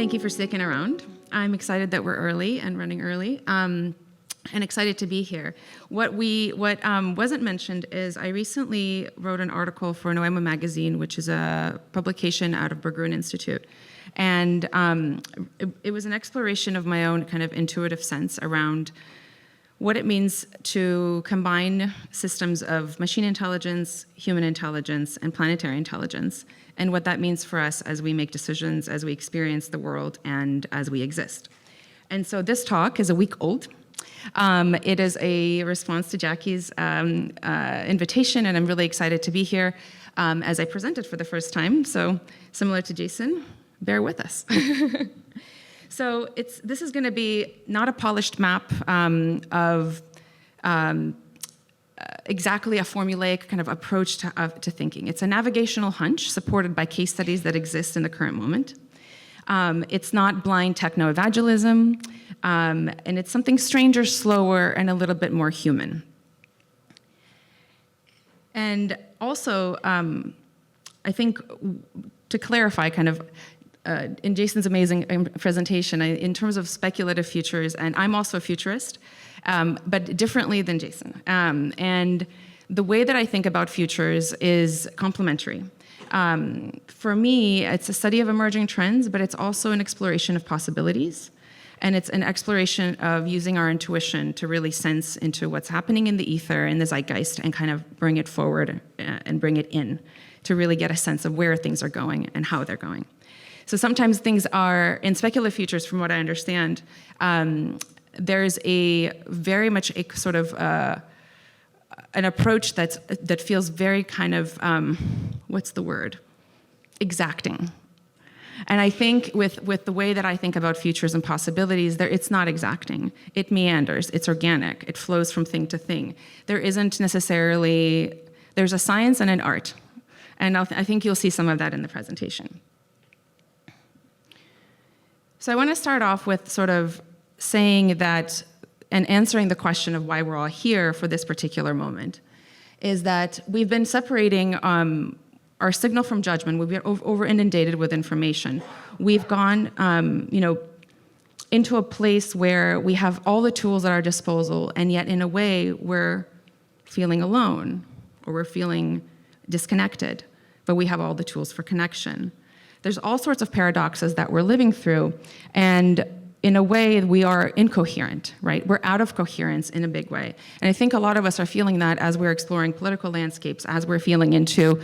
Thank you for sticking around. I'm excited that we're early and running early, and excited to be here. What wasn't mentioned is I recently wrote an article for Noema magazine, which is a publication out of Berggruen Institute. And it was an exploration of my own kind of intuitive sense around what it means to combine systems of machine intelligence, human intelligence, and planetary intelligence, and what that means for us as we make decisions, as we experience the world, and as we exist. And so this talk is a week old. It is a response to Jackie's invitation, and I'm really excited to be here as I present it for the first time. So similar to Jason, bear with us. So this is going to be not a polished map of exactly a formulaic kind of approach to thinking. It's a navigational hunch supported by case studies that exist in the current moment. It's not blind techno-evangelism, and it's something stranger, slower, and a little bit more human. And also, I think to clarify kind of, in Jason's amazing presentation, in terms of speculative futures, and I'm also a futurist, but differently than Jason. And the way that I think about futures is complementary. For me, it's a study of emerging trends, but it's also an exploration of possibilities. And it's an exploration of using our intuition to really sense into what's happening in the ether, in the zeitgeist, and kind of bring it forward and bring it in to really get a sense of where things are going and how they're going. So sometimes things are, in speculative futures, from what I understand, there's a very much a sort of an approach that feels very kind of, what's the word? Exacting. And I think with the way that I think about futures and possibilities, it's not exacting. It meanders, it's organic, it flows from thing to thing. There isn't necessarily, there's a science and an art. And I think you'll see some of that in the presentation. So I want to start off with sort of saying that, and answering the question of why we're all here for this particular moment, is that we've been separating our signal from judgment. We've been over-inundated with information. We've gone, into a place where we have all the tools at our disposal, and yet in a way we're feeling alone, or we're feeling disconnected, but we have all the tools for connection. There's all sorts of paradoxes that we're living through, and in a way, we are incoherent, right? We're out of coherence in a big way. And I think a lot of us are feeling that as we're exploring political landscapes, as we're feeling into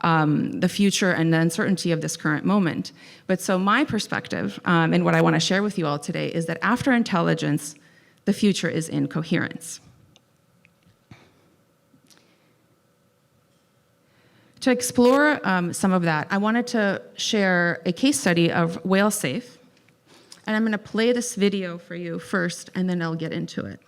the future and the uncertainty of this current moment. But so my perspective, and what I want to share with you all today, is that after intelligence, the future is in coherence. To explore some of that, I wanted to share a case study of whale safe. And I'm going to play this video for you first, and then I'll get into it.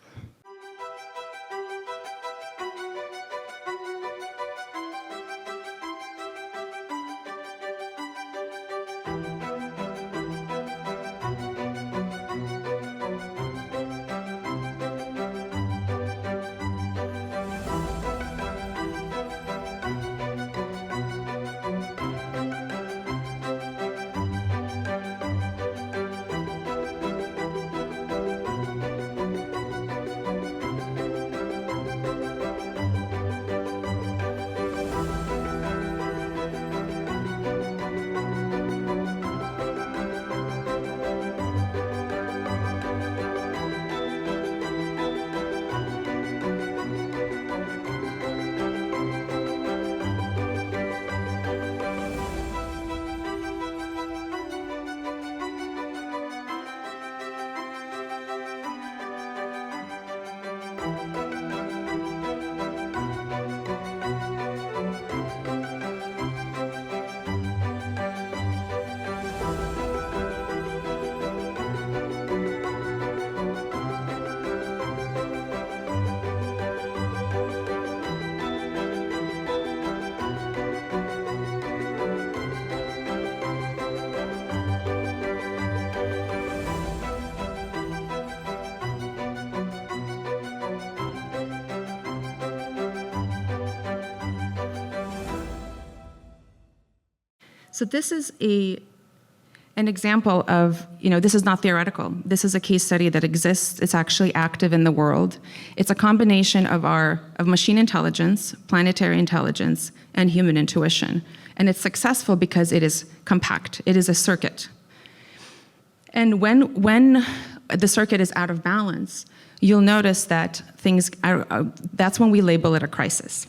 So this is a an example of, this is not theoretical. This is a case study that exists. It's actually active in the world. It's a combination of machine intelligence, planetary intelligence, and human intuition. And it's successful because it is compact. It is a circuit. And when the circuit is out of balance, you'll notice that that's when we label it a crisis.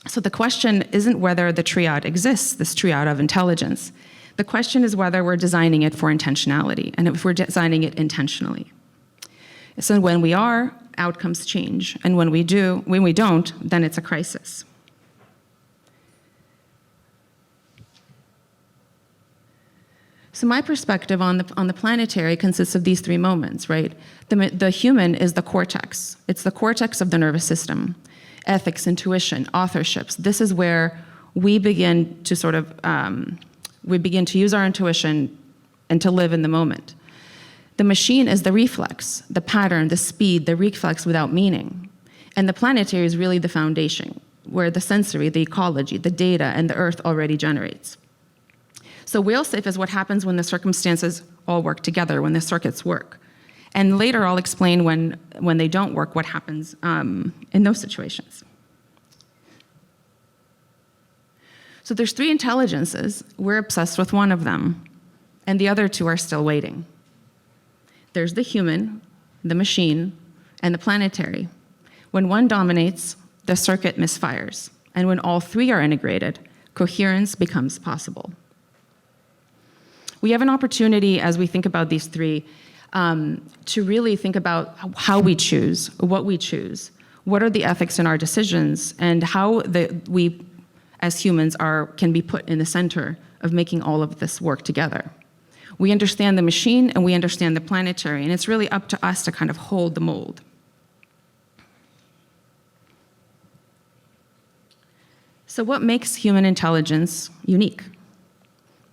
So the question isn't whether the triad exists, this triad of intelligence. The question is whether we're designing it for intentionality, and if we're designing it intentionally. So when we are, outcomes change, and when we don't, then it's a crisis. So my perspective on the planetary consists of these three moments, right? The human is the cortex. It's the cortex of the nervous system. Ethics, intuition, authorships. This is where we begin to use our intuition and to live in the moment. The machine is the reflex, the pattern, the speed, the reflex without meaning. And the planetary is really the foundation, where the sensory, the ecology, the data, and the earth already generates. So whale safe is what happens when the circumstances all work together, when the circuits work. And later I'll explain when they don't work, what happens in those situations. So there's three intelligences. We're obsessed with one of them, and the other two are still waiting. There's the human, the machine, and the planetary. When one dominates, the circuit misfires. And when all three are integrated, coherence becomes possible. We have an opportunity as we think about these three to really think about how we choose, what are the ethics in our decisions, and how we as humans can be put in the center of making all of this work together. We understand the machine and we understand the planetary, and it's really up to us to kind of hold the mold. So what makes human intelligence unique?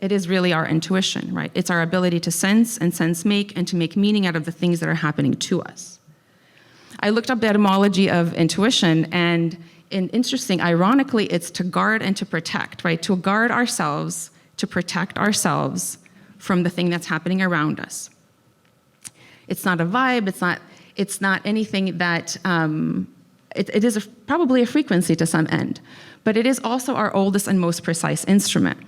It is really our intuition, right? It's our ability to sense and sense-make and to make meaning out of the things that are happening to us. I looked up the etymology of intuition, and interesting, ironically, it's to guard and to protect, right? To guard ourselves, to protect ourselves from the thing that's happening around us. It's not a vibe, it's not anything that, it is probably a frequency to some end, but it is also our oldest and most precise instrument.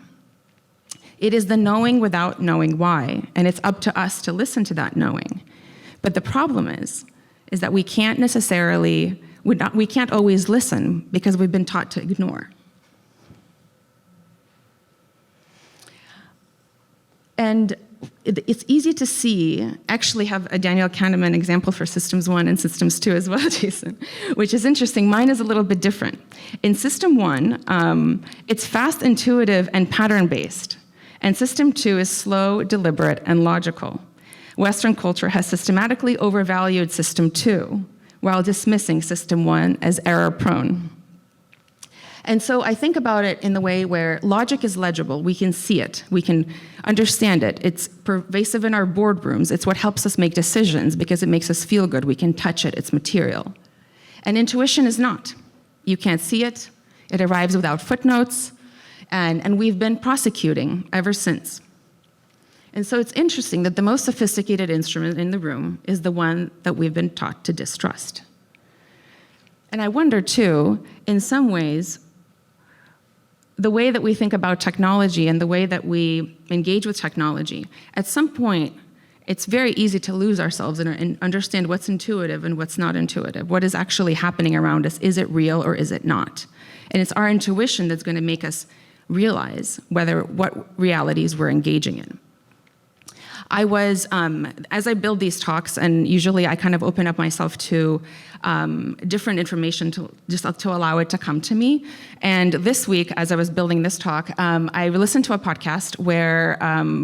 It is the knowing without knowing why, and it's up to us to listen to that knowing. But the problem is that we can't we can't always listen because we've been taught to ignore. And it's easy to see, actually have a Daniel Kahneman example for Systems 1 and Systems 2 as well, Jason, which is interesting. Mine is a little bit different. In System 1, it's fast, intuitive, and pattern-based. And System 2 is slow, deliberate, and logical. Western culture has systematically overvalued System 2 while dismissing System 1 as error-prone. And so I think about it in the way where logic is legible. We can see it. We can understand it. It's pervasive in our boardrooms. It's what helps us make decisions because it makes us feel good. We can touch it. It's material. And intuition is not. You can't see it. It arrives without footnotes. And we've been prosecuting ever since. And so it's interesting that the most sophisticated instrument in the room is the one that we've been taught to distrust. And I wonder, too, in some ways, the way that we think about technology and the way that we engage with technology, at some point, it's very easy to lose ourselves and understand what's intuitive and what's not intuitive. What is actually happening around us? Is it real or is it not? And it's our intuition that's going to make us realize what realities we're engaging in. I was, as I build these talks, and usually I kind of open up myself to different information to allow it to come to me. And this week, as I was building this talk, I listened to a podcast where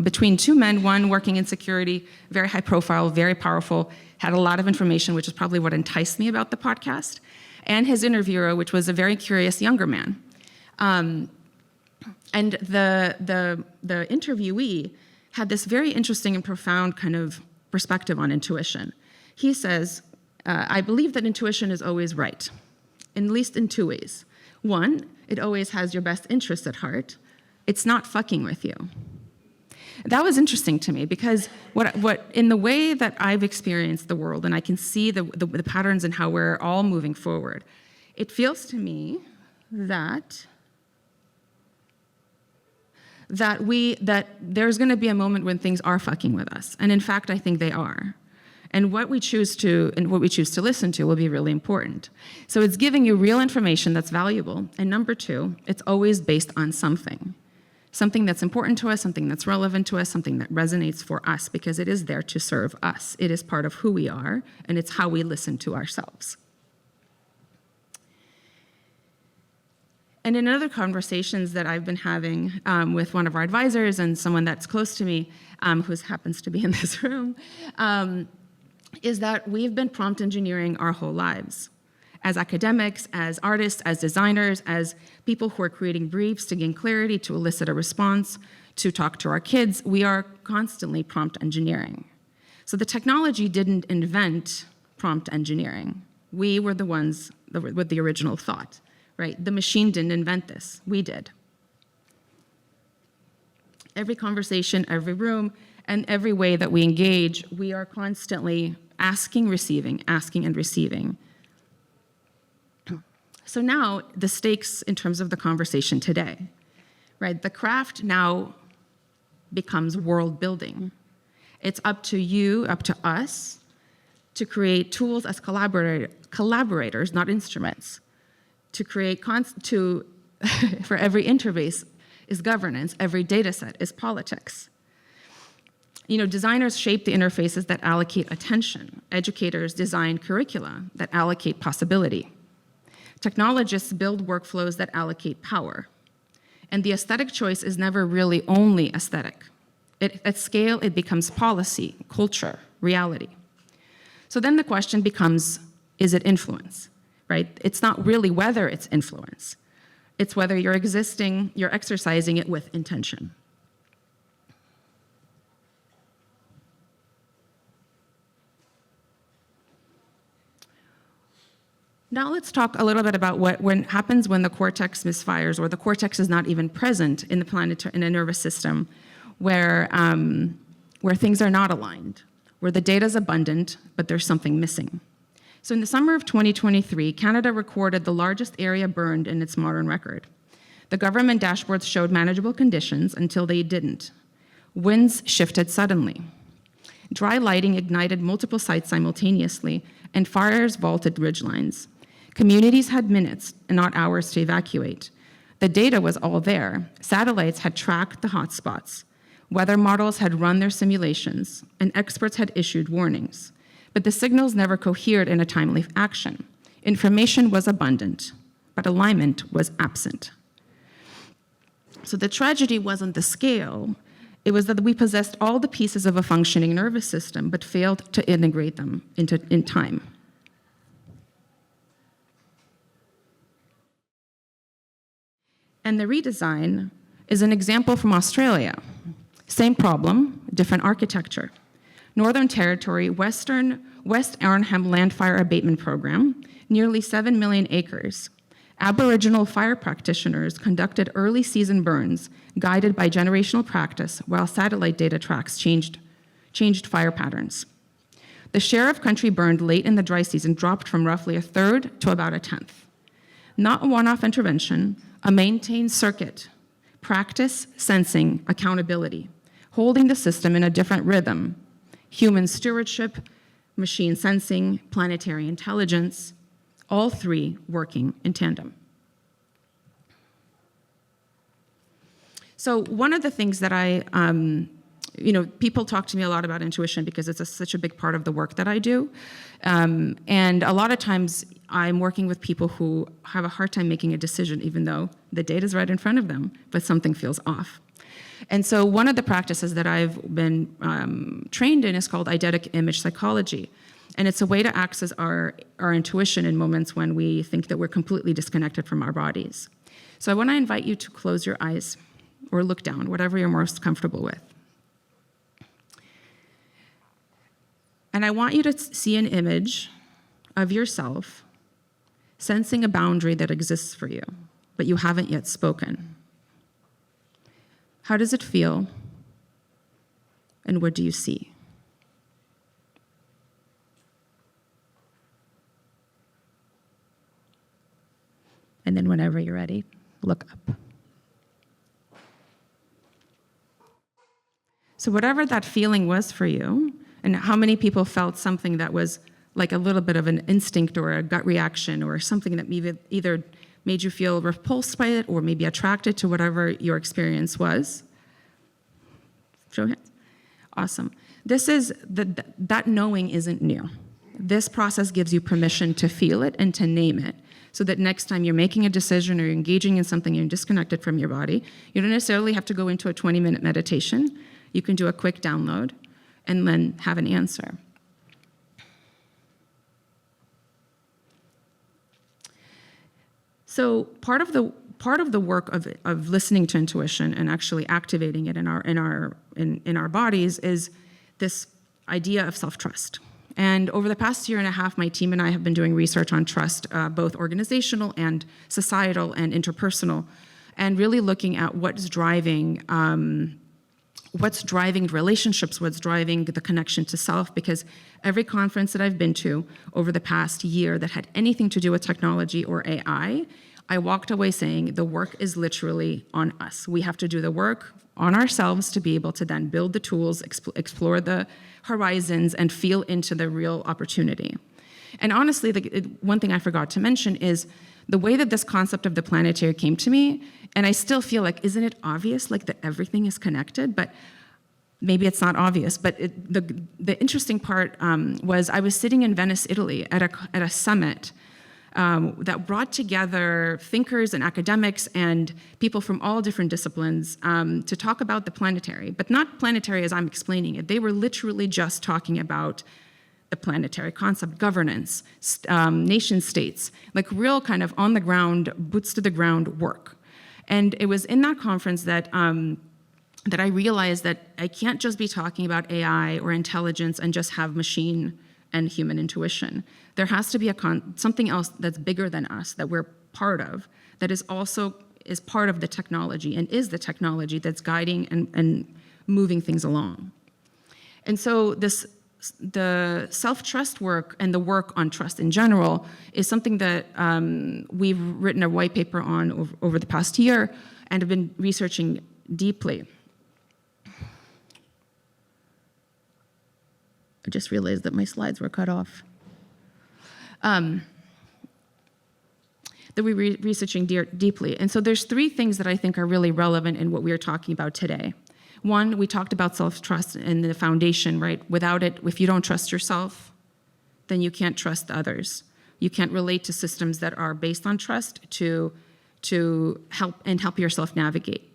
between two men, one working in security, very high profile, very powerful, had a lot of information, which is probably what enticed me about the podcast, and his interviewer, which was a very curious younger man. And the interviewee had this very interesting and profound kind of perspective on intuition. He says, I believe that intuition is always right, at least in two ways. One, it always has your best interest at heart. It's not fucking with you. That was interesting to me because what in the way that I've experienced the world, and I can see the patterns and how we're all moving forward, it feels to me that there's going to be a moment when things are fucking with us, and in fact, I think they are. And what we choose to listen to will be really important. So it's giving you real information that's valuable. And number two, it's always based on something that's important to us, something that's relevant to us, something that resonates for us, because it is there to serve us. It is part of who we are, and it's how we listen to ourselves. And in other conversations that I've been having with one of our advisors and someone that's close to me, who happens to be in this room, is that we've been prompt engineering our whole lives. As academics, as artists, as designers, as people who are creating briefs to gain clarity, to elicit a response, to talk to our kids, we are constantly prompt engineering. So the technology didn't invent prompt engineering. We were the ones with the original thought, right? The machine didn't invent this, we did. Every conversation, every room, and every way that we engage, we are constantly asking, and receiving. So now the stakes in terms of the conversation today, right? The craft now becomes world building. It's up to you, up to us, to create tools as collaborators, not instruments, to create, for every interface is governance, every data set is politics. Designers shape the interfaces that allocate attention. Educators design curricula that allocate possibility. Technologists build workflows that allocate power. And the aesthetic choice is never really only aesthetic. At scale, it becomes policy, culture, reality. So then the question becomes, is it influence, right? It's not really whether it's influence. It's whether you're exercising it with intention. Now let's talk a little bit about what happens when the cortex misfires, or the cortex is not even present in the nervous system, where things are not aligned, where the data is abundant, but there's something missing. So in the summer of 2023, Canada recorded the largest area burned in its modern record. The government dashboards showed manageable conditions until they didn't. Winds shifted suddenly. Dry lighting ignited multiple sites simultaneously, and fires vaulted ridgelines. Communities had minutes and not hours to evacuate. The data was all there. Satellites had tracked the hotspots. Weather models had run their simulations, and experts had issued warnings. But the signals never cohered in a timely action. Information was abundant, but alignment was absent. So the tragedy wasn't the scale. It was that we possessed all the pieces of a functioning nervous system, but failed to integrate them in time. And the redesign is an example from Australia. Same problem, different architecture. Northern Territory, West Arnhem Landfire Abatement Program, nearly 7 million acres. Aboriginal fire practitioners conducted early season burns, guided by generational practice, while satellite data tracks changed fire patterns. The share of country burned late in the dry season dropped from roughly a third to about a tenth. Not a one-off intervention, a maintained circuit, practice, sensing, accountability, holding the system in a different rhythm, human stewardship, machine sensing, planetary intelligence, all three working in tandem. So one of the things that people talk to me a lot about intuition because it's such a big part of the work that I do. And a lot of times I'm working with people who have a hard time making a decision, even though the data is right in front of them, but something feels off. And so one of the practices that I've been trained in is called eidetic image psychology. And it's a way to access our intuition in moments when we think that we're completely disconnected from our bodies. So I want to invite you to close your eyes or look down, whatever you're most comfortable with. And I want you to see an image of yourself sensing a boundary that exists for you, but you haven't yet spoken. How does it feel? And what do you see? And then whenever you're ready, look up. So whatever that feeling was for you, and how many people felt something that was like a little bit of an instinct or a gut reaction or something that either made you feel repulsed by it or maybe attracted to whatever your experience was? Show of hands. Awesome. This is, that knowing isn't new. This process gives you permission to feel it and to name it, so that next time you're making a decision or you're engaging in something, you're disconnected from your body, you don't necessarily have to go into a 20-minute meditation. You can do a quick download and then have an answer. So part of the work of listening to intuition and actually activating it in our bodies is this idea of self-trust. And over the past year and a half, my team and I have been doing research on trust, both organizational and societal and interpersonal, and really looking at what's driving relationships, what's driving the connection to self, because every conference that I've been to over the past year that had anything to do with technology or AI, I walked away saying the work is literally on us. We have to do the work on ourselves to be able to then build the tools, explore the horizons, and feel into the real opportunity. And honestly, one thing I forgot to mention is the way that this concept of the planetary came to me, and I still feel like, isn't it obvious, like that everything is connected? But maybe it's not obvious. But the interesting part was I was sitting in Venice, Italy, at a summit that brought together thinkers and academics and people from all different disciplines to talk about the planetary, but not planetary as I'm explaining it. They were literally just talking about the planetary concept, governance, nation states, like real kind of on the ground, boots to the ground work. And it was in that conference that I realized that I can't just be talking about AI or intelligence and just have machine and human intuition. There has to be something else that's bigger than us that we're part of, that is also part of the technology and is the technology that's guiding and moving things along. And so the self-trust work and the work on trust in general is something that we've written a white paper on over the past year and have been researching deeply. I just realized that my slides were cut off. That we're researching deeply. And so there's three things that I think are really relevant in what we are talking about today. One, we talked about self-trust and the foundation, right? Without it, if you don't trust yourself, then you can't trust others. You can't relate to systems that are based on trust to help yourself navigate.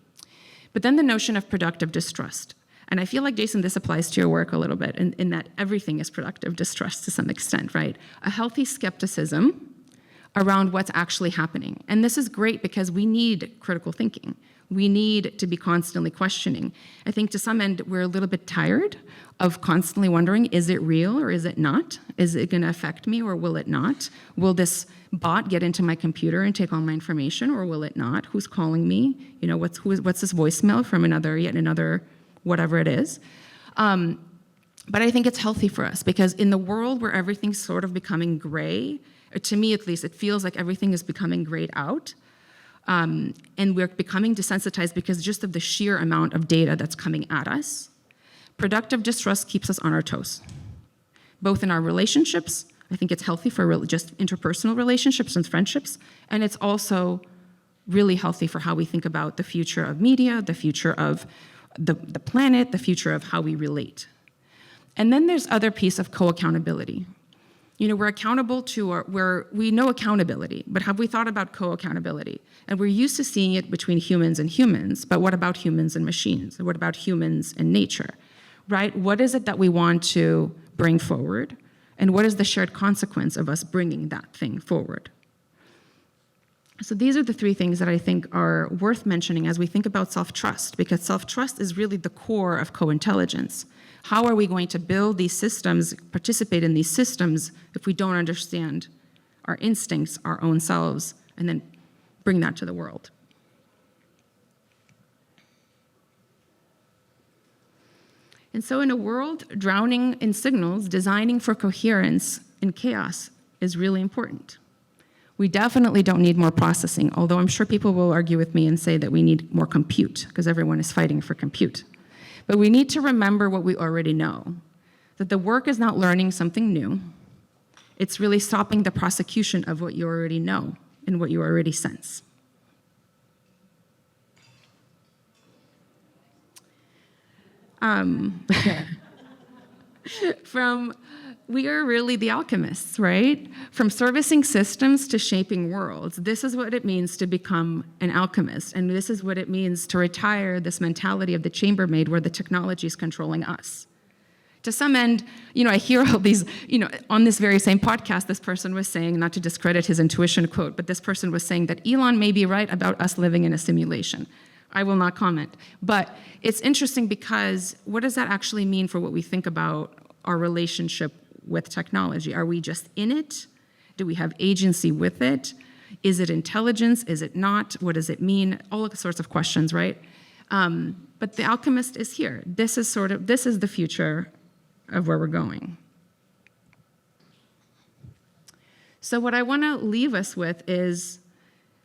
But then the notion of productive distrust. And I feel like, Jason, this applies to your work a little bit in that everything is productive distrust to some extent, right? A healthy skepticism around what's actually happening. And this is great because we need critical thinking. We need to be constantly questioning. I think to some end, we're a little bit tired of constantly wondering, is it real or is it not? Is it gonna affect me or will it not? Will this bot get into my computer and take all my information or will it not? Who's calling me? You know, what's this voicemail from yet another whatever it is? But I think it's healthy for us because in the world where everything's sort of becoming gray, to me at least, it feels like everything is becoming grayed out. And we're becoming desensitized because just of the sheer amount of data that's coming at us. Productive distrust keeps us on our toes, both in our relationships. I think it's healthy for just interpersonal relationships and friendships, and it's also really healthy for how we think about the future of media, the future of the planet, the future of how we relate. And then there's other piece of co-accountability. You know, we're accountable we know accountability, but have we thought about co-accountability? And we're used to seeing it between humans and humans, but what about humans and machines? What about humans and nature, right? What is it that we want to bring forward? And what is the shared consequence of us bringing that thing forward? So these are the three things that I think are worth mentioning as we think about self-trust, because self-trust is really the core of co-intelligence. How are we going to build these systems, participate in these systems, if we don't understand our instincts, our own selves, and then bring that to the world? And so in a world drowning in signals, designing for coherence in chaos is really important. We definitely don't need more processing, although I'm sure people will argue with me and say that we need more compute, because everyone is fighting for compute. But we need to remember what we already know, that the work is not learning something new. It's really stopping the prosecution of what you already know and what you already sense. We are really the alchemists, right? From servicing systems to shaping worlds. This is what it means to become an alchemist, and this is what it means to retire this mentality of the chambermaid where the technology is controlling us. To some end, I hear all these, on this very same podcast, this person was saying, not to discredit his intuition quote, but this person was saying that Elon may be right about us living in a simulation. I will not comment. But it's interesting because what does that actually mean for what we think about our relationship with technology? Are we just in it? Do we have agency with it? Is it intelligence? Is it not? What does it mean? All sorts of questions, right? But the alchemist is here. This is the future of where we're going. So what I want to leave us with is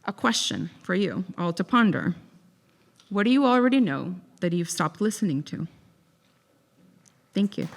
a question for you all to ponder. What do you already know that you've stopped listening to? Thank you.